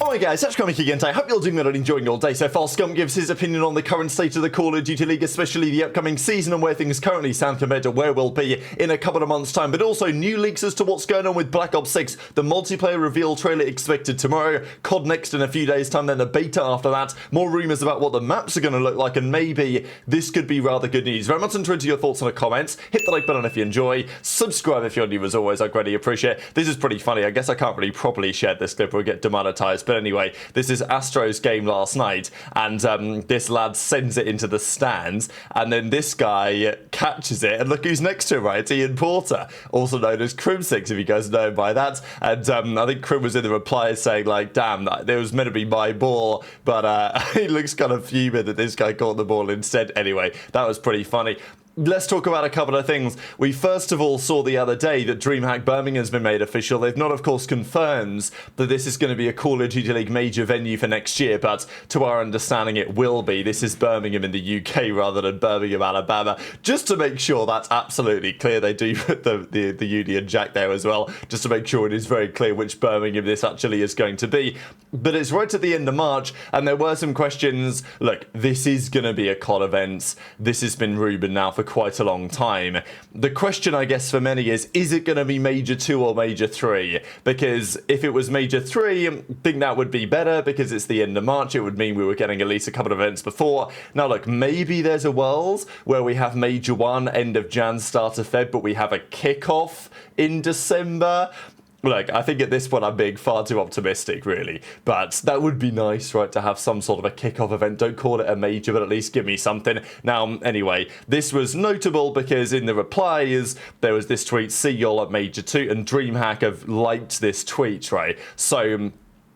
Oh my guys, that's Scrappy again. I hope you're doing well and enjoying your day so far. Scump gives his opinion on the current state of the Call of Duty League, especially the upcoming season and where things currently stand compared to where we'll be in a couple of months' time, but also new leaks as to what's going on with Black Ops 6, the multiplayer reveal trailer expected tomorrow, COD next in a few days' time, then the beta after that, more rumours about what the maps are going to look like, and maybe this could be rather good news. Very much into your thoughts in the comments. Hit the like button if you enjoy, subscribe if you're new as always, I greatly appreciate it. This is pretty funny. I guess I can't really properly share this clip or get demonetized, but anyway, this is Astro's game last night, and this lad sends it into the stands, and then this guy catches it, and look who's next to him, right? It's Ian Porter, also known as Kremp, if you guys know him by that, and I think Kremp was in the replies saying like, damn, that it was meant to be my ball, but he looks kind of fuming that this guy caught the ball instead. Anyway, that was pretty funny. Let's talk about a couple of things. We first of all saw the other day that DreamHack Birmingham has been made official. They've not, of course, confirmed that this is going to be a Call of Duty League major venue for next year, but to our understanding it will be. This is Birmingham in the UK rather than Birmingham, Alabama. Just to make sure that's absolutely clear, they do put the Union Jack there as well, just to make sure it is very clear which Birmingham this actually is going to be. But it's right at the end of March, and there were some questions. Look, this is going to be a COD event. This has been rumoured now for quite a long time. The question, I guess, for many is it going to be Major 2 or Major 3? Because if it was Major 3, I think that would be better because it's the end of March. It would mean we were getting at least a couple of events before. Now, look, maybe there's a world where we have Major 1, end of Jan, start of Feb, but we have a kickoff in December. Look, I think at this point I'm being far too optimistic, really. But that would be nice, right, to have some sort of a kickoff event. Don't call it a major, but at least give me something. Now, anyway, this was notable because in the replies, there was this tweet, see y'all at Major 2, and DreamHack have liked this tweet, right? So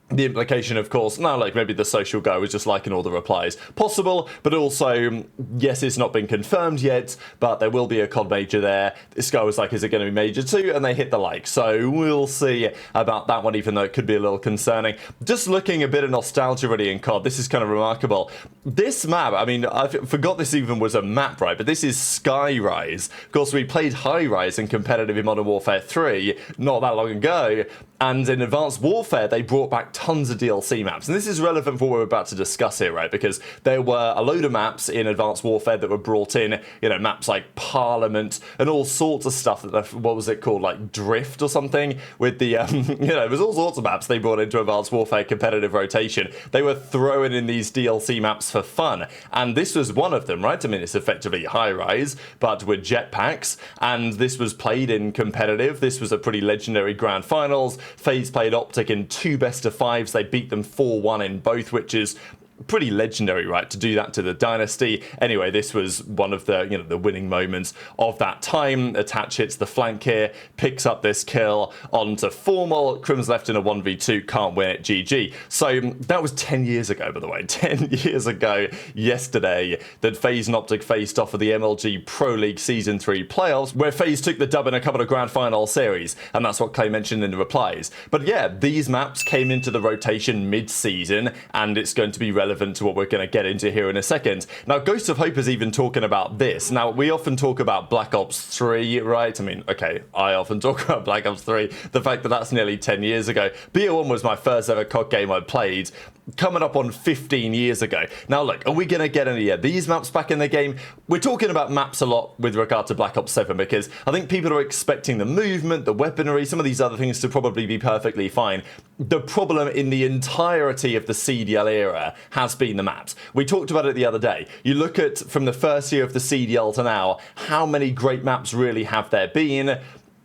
the implication, of course, now like maybe the social guy was just liking all the replies. Possible, but also, yes, it's not been confirmed yet, but there will be a COD major there. This guy was like, is it going to be Major 2? And they hit the like. So we'll see about that one, even though it could be a little concerning. Just looking a bit of nostalgia really in COD, this is kind of remarkable. This map, I mean, I forgot this even was a map, right? But this is Skyrise. Of course, we played Hi-Rise in competitive in Modern Warfare 3 not that long ago. And in Advanced Warfare, they brought back tons of DLC maps. And this is relevant for what we're about to discuss here, right? Because there were a load of maps in Advanced Warfare that were brought in, you know, maps like Parliament and all sorts of stuff. That, what was it called? Like Drift or something? With the, you know, it was all sorts of maps they brought into Advanced Warfare competitive rotation. They were throwing in these DLC maps for fun. And this was one of them, right? I mean, it's effectively Hi-Rise, but with jetpacks. And this was played in competitive. This was a pretty legendary grand finals. FaZe played OpTic in 2 best-of-5s. They beat them 4-1 in both, which is pretty legendary, right, to do that to the Dynasty. Anyway, this was one of the, you know, the winning moments of that time. Attach hits the flank here, picks up this kill onto Formal. Kremp's left in a 1v2, can't win it, GG. So that was 10 years ago, by the way. 10 years ago yesterday that FaZe and OpTic faced off of the MLG Pro League Season 3 playoffs, where FaZe took the dub in a couple of grand final series, and that's what Clay mentioned in the replies. But yeah, these maps came into the rotation mid-season, and it's going to be relevant to what we're going to get into here in a second. Now, Ghost of Hope is even talking about this. Now, we often talk about Black Ops 3, right? I mean, okay, I often talk about Black Ops 3. The fact that that's nearly 10 years ago. BO1 was my first ever COD game I played, coming up on 15 years ago. Now, look, are we going to get any of these maps back in the game? We're talking about maps a lot with regard to Black Ops 7 because I think people are expecting the movement, the weaponry, some of these other things to probably be perfectly fine. The problem in the entirety of the CDL era has been the maps. We talked about it the other day. You look at, from the first year of the CDL to now, how many great maps really have there been?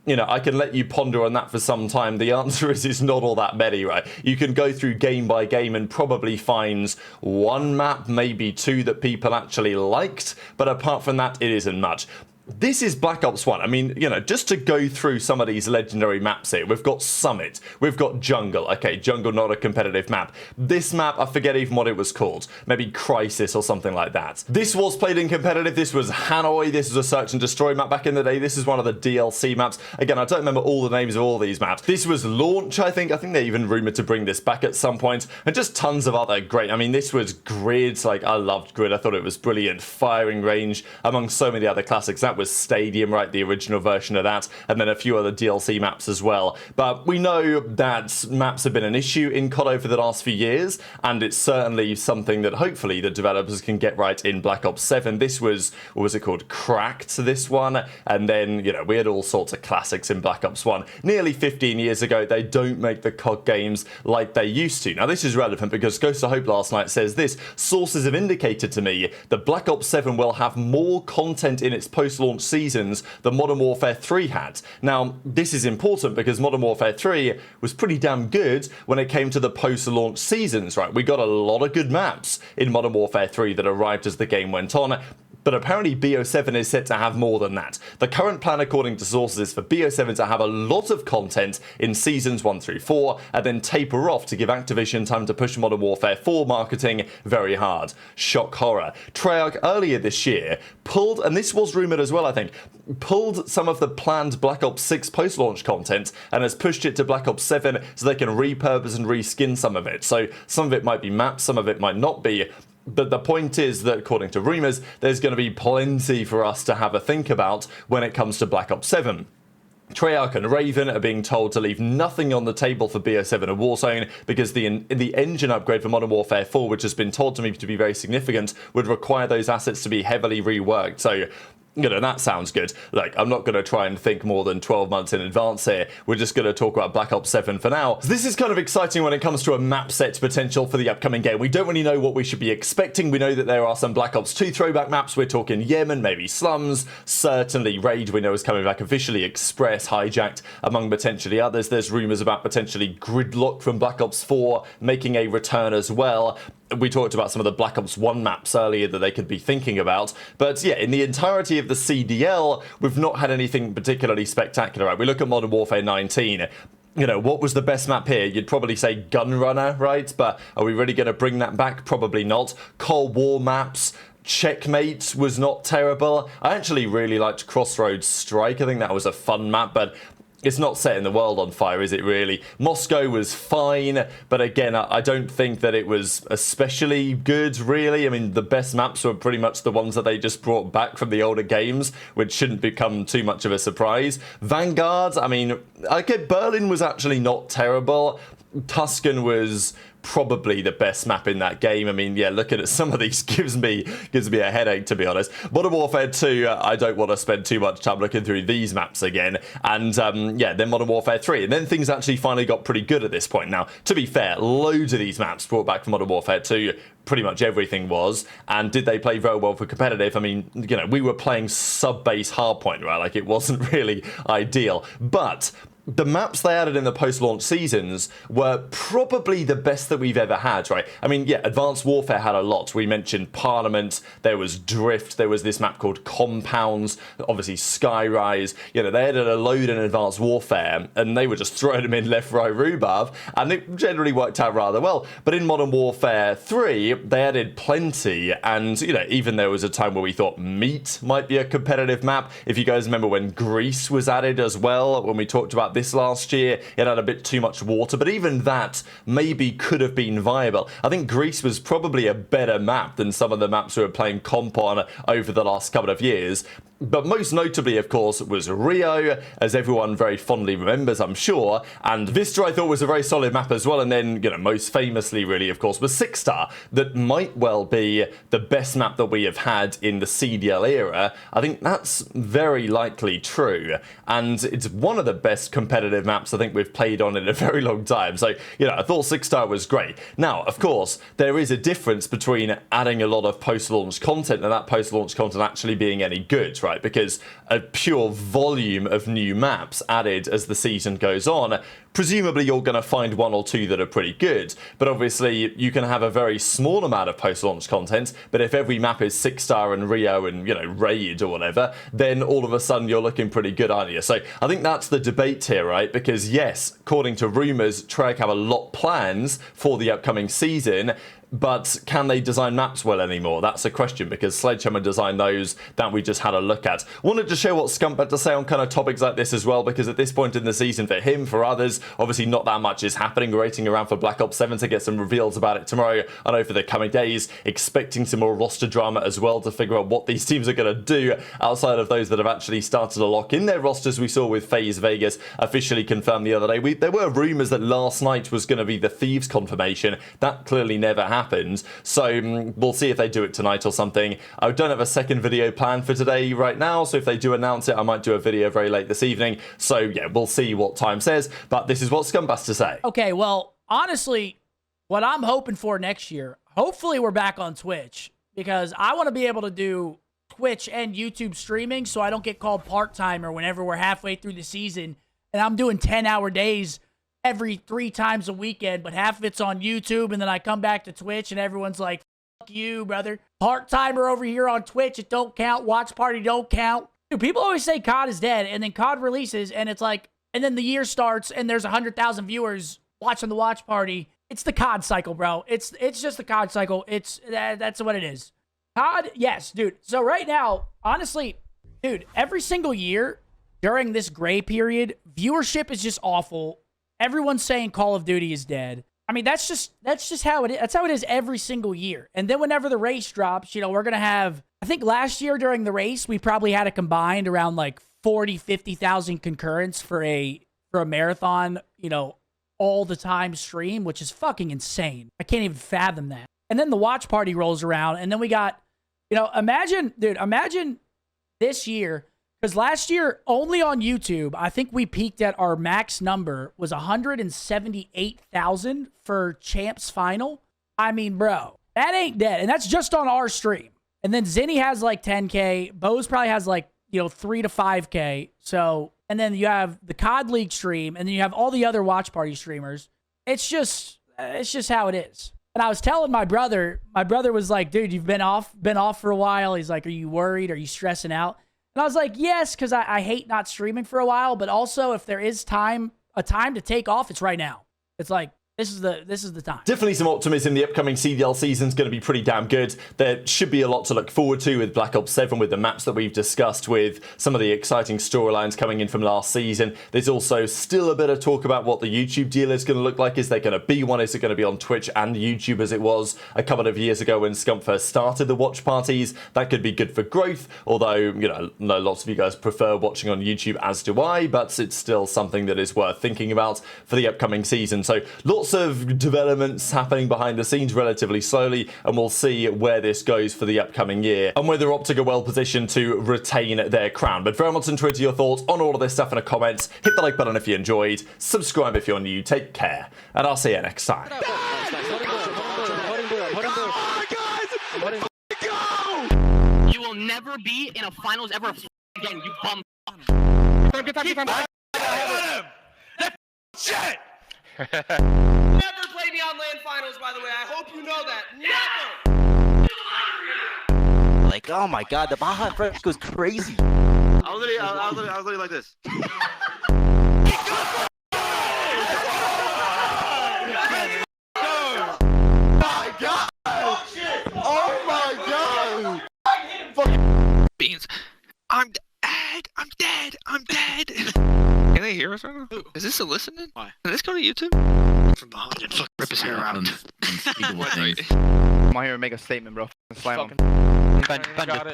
You know, I can let you ponder on that for some time. The answer is it's not all that many, right? You can go through game by game and probably find one map, maybe 2 that people actually liked, but apart from that, it isn't much. This is Black Ops 1. I mean, you know, just to go through some of these legendary maps here, we've got Summit, we've got Jungle. Okay, Jungle, not a competitive map. This map, I forget even what it was called. Maybe Crisis or something like that. This was played in competitive. This was Hanoi. This was a search and destroy map back in the day. This is one of the DLC maps. Again, I don't remember all the names of all these maps. This was Launch, I think. I think they even rumored to bring this back at some point. And just tons of other great. I mean, this was Grid. Like, I loved Grid. I thought it was brilliant. Firing range, among so many other classics. That map was Stadium, right? The original version of that, and then a few other DLC maps as well. But we know that maps have been an issue in COD over the last few years, and it's certainly something that hopefully the developers can get right in Black Ops 7. This was, what was it called? Cracked, this one. And then, you know, we had all sorts of classics in Black Ops 1. Nearly 15 years ago, they don't make the COD games like they used to. Now, this is relevant because Ghost of Hope last night says this: sources have indicated to me that Black Ops 7 will have more content in its post-launch seasons than Modern Warfare 3 had. Now, this is important because Modern Warfare 3 was pretty damn good when it came to the post-launch seasons, right? We got a lot of good maps in Modern Warfare 3 that arrived as the game went on. But apparently BO7 is set to have more than that. The current plan, according to sources, is for BO7 to have a lot of content in seasons 1 through 4, and then taper off to give Activision time to push Modern Warfare 4 marketing very hard. Shock horror. Treyarch earlier this year pulled, and this was rumoured as well I think, pulled some of the planned Black Ops 6 post-launch content and has pushed it to Black Ops 7 so they can repurpose and reskin some of it. So some of it might be maps, some of it might not be. But the point is that, according to rumours, there's going to be plenty for us to have a think about when it comes to Black Ops 7. Treyarch and Raven are being told to leave nothing on the table for BO7 and Warzone because the engine upgrade for Modern Warfare 4, which has been told to me to be very significant, would require those assets to be heavily reworked. So, you know, that sounds good. Like, I'm not going to try and think more than 12 months in advance here. We're just going to talk about Black Ops 7 for now. So this is kind of exciting when it comes to a map set potential for the upcoming game. We don't really know what we should be expecting. We know that there are some Black Ops 2 throwback maps. We're talking Yemen, maybe Slums, certainly Raid we know is coming back officially, Express, Hijacked, among potentially others. There's rumours about potentially Gridlock from Black Ops 4 making a return as well. We talked about some of the Black Ops 1 maps earlier that they could be thinking about. But yeah, in the entirety of the CDL, we've not had anything particularly spectacular. Right? We look at Modern Warfare 19. You know, what was the best map here? You'd probably say Gunrunner, right? But are we really going to bring that back? Probably not. Cold War maps. Checkmate was not terrible. I actually really liked Crossroads Strike. I think that was a fun map, but it's not setting the world on fire, is it really? Moscow was fine, but again, I don't think that it was especially good, really. I mean, the best maps were pretty much the ones that they just brought back from the older games, which shouldn't become too much of a surprise. Vanguard, I mean, okay, Berlin was actually not terrible. Tuscan was probably the best map in that game. I mean, yeah, looking at some of these gives me a headache, to be honest. Modern Warfare 2, I don't want to spend too much time looking through these maps again. And yeah, then Modern Warfare 3. And then things actually finally got pretty good at this point. Now, to be fair, loads of these maps brought back from Modern Warfare 2. Pretty much everything was. And did they play very well for competitive? I mean, you know, we were playing sub-base hardpoint, right? Like, it wasn't really ideal. But the maps they added in the post-launch seasons were probably the best that we've ever had, right? I mean, yeah, Advanced Warfare had a lot. We mentioned Parliament, there was Drift, there was this map called Compounds, obviously Skyrise. You know, they added a load in Advanced Warfare, and they were just throwing them in left, right, rhubarb, and it generally worked out rather well. But in Modern Warfare 3, they added plenty, and, you know, even there was a time where we thought Meat might be a competitive map. If you guys remember when Greece was added as well, when we talked about this last year, it had a bit too much water, but even that maybe could have been viable. I think Greece was probably a better map than some of the maps we were playing comp on over the last couple of years. But most notably, of course, was Rio, as everyone very fondly remembers, I'm sure. And Vista, I thought, was a very solid map as well. And then, you know, most famously, really, of course, was Six Star. That might well be the best map that we have had in the CDL era. I think that's very likely true. And it's one of the best competitive maps I think we've played on in a very long time. So, you know, I thought Six Star was great. Now, of course, there is a difference between adding a lot of post-launch content and that post-launch content actually being any good, right? Because a pure volume of new maps added as the season goes on, presumably you're going to find one or two that are pretty good. But obviously you can have a very small amount of post-launch content, but if every map is Six Star and Rio and, you know, Raid or whatever, then all of a sudden you're looking pretty good, aren't you? So I think that's the debate here, right? Because yes, according to rumours, Treyarch have a lot plans for the upcoming season. but can they design maps well anymore? That's a question, because Sledgehammer designed those that we just had a look at. Wanted to share what Scump had to say on kind of topics like this as well, because at this point in the season, for him, for others, obviously not that much is happening. We're waiting around for Black Ops 7 to get some reveals about it tomorrow. I know for the coming days, expecting some more roster drama as well to figure out what these teams are going to do outside of those that have actually started to lock in their rosters. We saw with FaZe Vegas officially confirmed the other day. There were rumours that last night was going to be the Thieves confirmation. That clearly never happened. So we'll see if they do it tonight or something. I don't have a second video planned for today right now, so if they do announce it, I might do a video very late this evening. So yeah, we'll see what time says, but this is what Scump has to say. Okay, well, honestly, what I'm hoping for next year, hopefully we're back on Twitch, because I want to be able to do Twitch and YouTube streaming so I don't get called part-timer whenever we're halfway through the season and I'm doing 10-hour days every 3 times a weekend, but half of it's on YouTube, and then I come back to Twitch and everyone's like, fuck you, brother. Part-timer over here on Twitch, it don't count. Watch party don't count. Dude, people always say COD is dead, and then COD releases, and it's like, and then the year starts, and there's 100,000 viewers watching the watch party. It's the COD cycle, bro. It's just the COD cycle. That's what it is. COD, yes, dude. So right now, honestly, dude, every single year during this gray period, viewership is just awful. Everyone's saying Call of Duty is dead. I mean, that's just how it is. That's how it is every single year. And then whenever the race drops, you know, we're going to have, I think last year during the race, we probably had a combined around like 40, 50,000 concurrents for a marathon, you know, all the time stream, which is fucking insane. I can't even fathom that. And then the watch party rolls around, and then we got, you know, imagine this year, because last year, only on YouTube, I think we peaked at our max number was 178,000 for Champs Final. I mean, bro, that ain't dead. And that's just on our stream. And then Zinni has like 10K. Bose probably has like, you know, 3 to 5K. So, and then you have the COD League stream, and then you have all the other watch party streamers. It's just how it is. And I was telling my brother was like, dude, you've been off for a while. He's like, are you worried? Are you stressing out? And I was like, yes, because I hate not streaming for a while, but also if there is a time to take off, it's right now. It's like, this is the time. Definitely some optimism. The upcoming CDL season is going to be pretty damn good. There should be a lot to look forward to with Black Ops 7, with the maps that we've discussed, with some of the exciting storylines coming in from last season. There's also still a bit of talk about what the YouTube deal is going to look like. Is there going to be one? Is it going to be on Twitch and YouTube as it was a couple of years ago when Scump first started the watch parties? That could be good for growth, although, you know, lots of you guys prefer watching on YouTube, as do I, but it's still something that is worth thinking about for the upcoming season. So lots of developments happening behind the scenes relatively slowly, and we'll see where this goes for the upcoming year and whether OpTic are well positioned to retain their crown. But very much interested in your thoughts on all of this stuff in the comments. Hit the like button if you enjoyed, subscribe if you're new, take care, and I'll see you next time. You will never be in a finals ever again, you bum. Shit! Never play me on LAN finals, by the way. I hope you know that. Never! Like, oh my god, the Baja Fresh goes crazy. I was literally like this. Beans. I'm dead. Can they hear us right now? Is this a listening? Why? Did this go to YouTube? From behind and fuck rip his hair out. I'm here to make a statement, bro. Slam him. Ben, just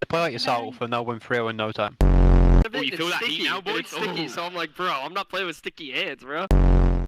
play like yourself and they'll win 3-0 in no time. Oh, you feel that heat now, boy? It's sticky, so I'm like, bro, I'm not playing with sticky hands, bro.